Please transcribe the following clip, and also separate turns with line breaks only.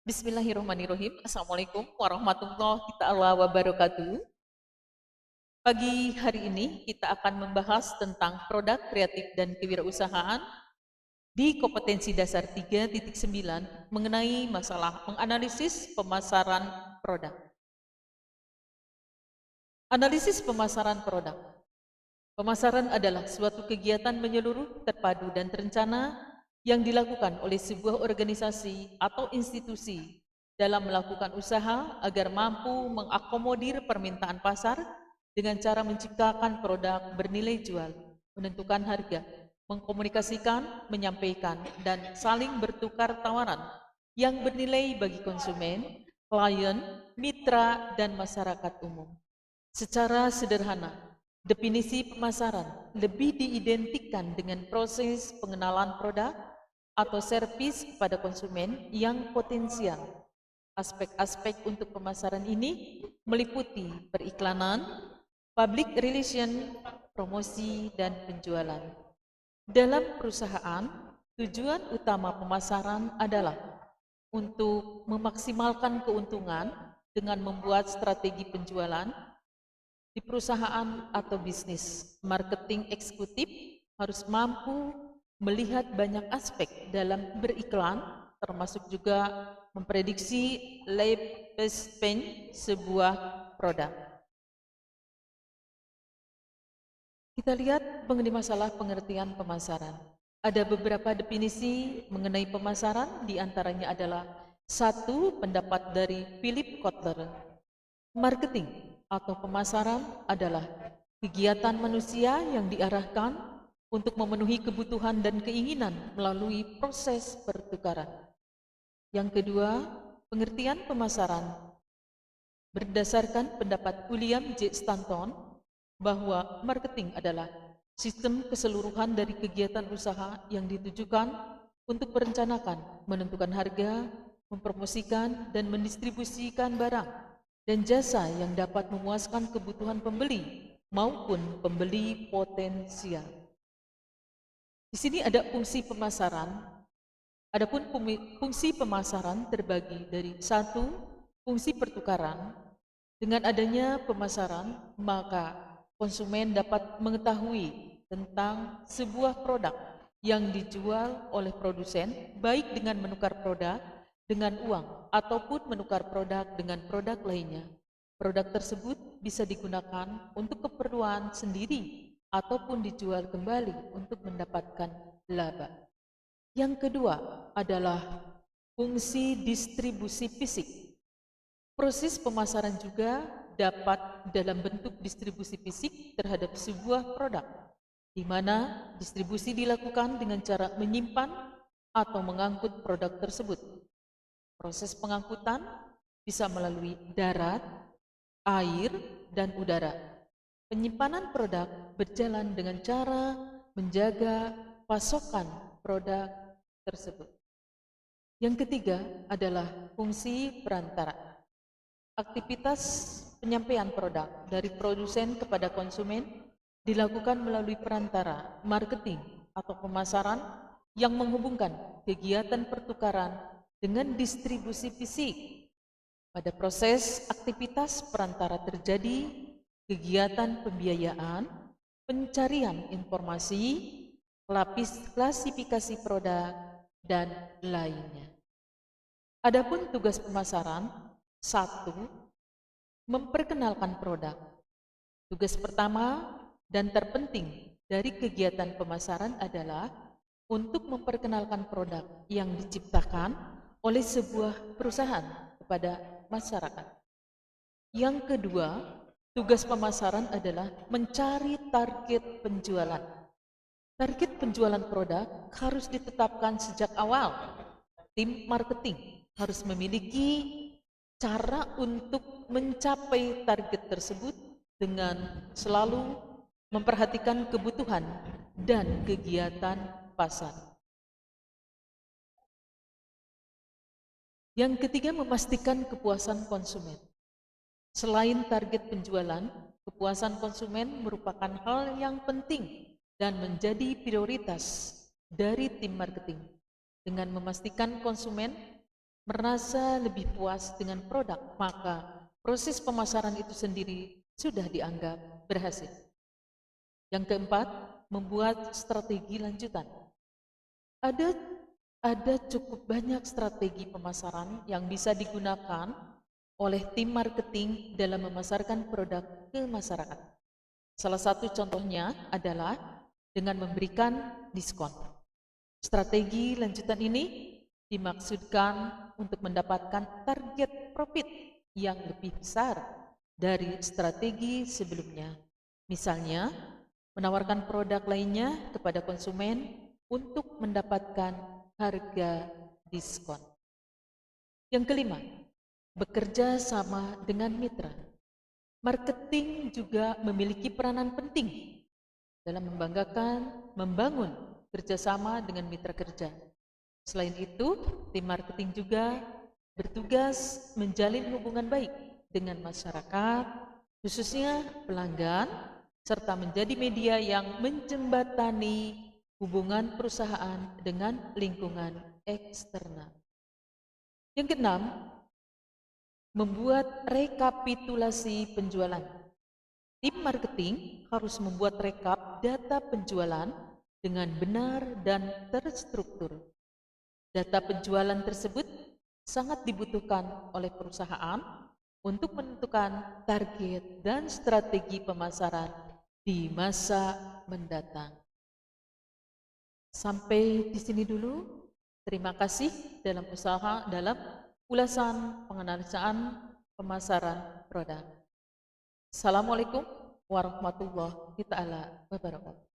Bismillahirrahmanirrahim. Assalamualaikum warahmatullahi taala wabarakatuh. Pagi hari ini kita akan membahas tentang produk kreatif dan kewirausahaan di kompetensi dasar 3.9 mengenai masalah menganalisis pemasaran produk. Analisis pemasaran produk. Pemasaran adalah suatu kegiatan menyeluruh, terpadu, dan terencana yang dilakukan oleh sebuah organisasi atau institusi dalam melakukan usaha agar mampu mengakomodir permintaan pasar dengan cara menciptakan produk bernilai jual, menentukan harga, mengkomunikasikan, menyampaikan, dan saling bertukar tawaran yang bernilai bagi konsumen, klien, mitra, dan masyarakat umum. Secara sederhana, definisi pemasaran lebih diidentikan dengan proses pengenalan produk atau servis kepada konsumen yang potensial. Aspek-aspek untuk pemasaran ini meliputi periklanan, public relation, promosi, dan penjualan. Dalam perusahaan, tujuan utama pemasaran adalah untuk memaksimalkan keuntungan dengan membuat strategi penjualan. Di perusahaan atau bisnis, marketing eksekutif harus mampu melihat banyak aspek dalam beriklan, termasuk juga memprediksi lifespan sebuah produk. Kita lihat mengenai masalah pengertian pemasaran. Ada beberapa definisi mengenai pemasaran, diantaranya adalah satu pendapat dari Philip Kotler. Marketing atau pemasaran adalah kegiatan manusia yang diarahkan untuk memenuhi kebutuhan dan keinginan melalui proses pertukaran. Yang kedua, pengertian pemasaran berdasarkan pendapat William J. Stanton bahwa marketing adalah sistem keseluruhan dari kegiatan usaha yang ditujukan untuk merencanakan, menentukan harga, mempromosikan, dan mendistribusikan barang dan jasa yang dapat memuaskan kebutuhan pembeli maupun pembeli potensial. Di sini ada fungsi pemasaran. Adapun fungsi pemasaran terbagi dari satu, fungsi pertukaran. Dengan adanya pemasaran, maka konsumen dapat mengetahui tentang sebuah produk yang dijual oleh produsen, baik dengan menukar produk dengan uang ataupun menukar produk dengan produk lainnya. Produk tersebut bisa digunakan untuk keperluan sendiri ataupun dijual kembali untuk mendapatkan laba. Yang kedua adalah fungsi distribusi fisik. Proses pemasaran juga dapat dalam bentuk distribusi fisik terhadap sebuah produk, di mana distribusi dilakukan dengan cara menyimpan atau mengangkut produk tersebut. Proses pengangkutan bisa melalui darat, air, dan udara. Penyimpanan produk berjalan dengan cara menjaga pasokan produk tersebut. Yang ketiga adalah fungsi perantara. Aktivitas penyampaian produk dari produsen kepada konsumen dilakukan melalui perantara marketing atau pemasaran yang menghubungkan kegiatan pertukaran dengan distribusi fisik. Pada proses aktivitas perantara terjadi kegiatan pembiayaan, pencarian informasi, klasifikasi produk, dan lainnya. Adapun tugas pemasaran, satu, memperkenalkan produk. Tugas pertama dan terpenting dari kegiatan pemasaran adalah untuk memperkenalkan produk yang diciptakan oleh sebuah perusahaan kepada masyarakat. Yang kedua, tugas pemasaran adalah mencari target penjualan. Target penjualan produk harus ditetapkan sejak awal. Tim marketing harus memiliki cara untuk mencapai target tersebut dengan selalu memperhatikan kebutuhan dan kegiatan pasar. Yang ketiga, memastikan kepuasan konsumen. Selain target penjualan, kepuasan konsumen merupakan hal yang penting dan menjadi prioritas dari tim marketing. Dengan memastikan konsumen merasa lebih puas dengan produk, maka proses pemasaran itu sendiri sudah dianggap berhasil. Yang keempat, membuat strategi lanjutan. Ada cukup banyak strategi pemasaran yang bisa digunakan oleh tim marketing dalam memasarkan produk ke masyarakat. Salah satu contohnya adalah dengan memberikan diskon. Strategi lanjutan ini dimaksudkan untuk mendapatkan target profit yang lebih besar dari strategi sebelumnya. Misalnya, menawarkan produk lainnya kepada konsumen untuk mendapatkan harga diskon. Yang kelima, bekerja sama dengan mitra. Marketing juga memiliki peranan penting dalam membangun kerjasama dengan mitra kerja. Selain itu, tim marketing juga bertugas menjalin hubungan baik dengan masyarakat, khususnya pelanggan, serta menjadi media yang menjembatani hubungan perusahaan dengan lingkungan eksternal. Yang keenam, membuat rekapitulasi penjualan. Tim marketing harus membuat rekap data penjualan dengan benar dan terstruktur. Data penjualan tersebut sangat dibutuhkan oleh perusahaan untuk menentukan target dan strategi pemasaran di masa mendatang. Sampai di sini dulu. Terima kasih dalam ulasan penganalisaan pemasaran produk. Assalamualaikum warahmatullahi wabarakatuh.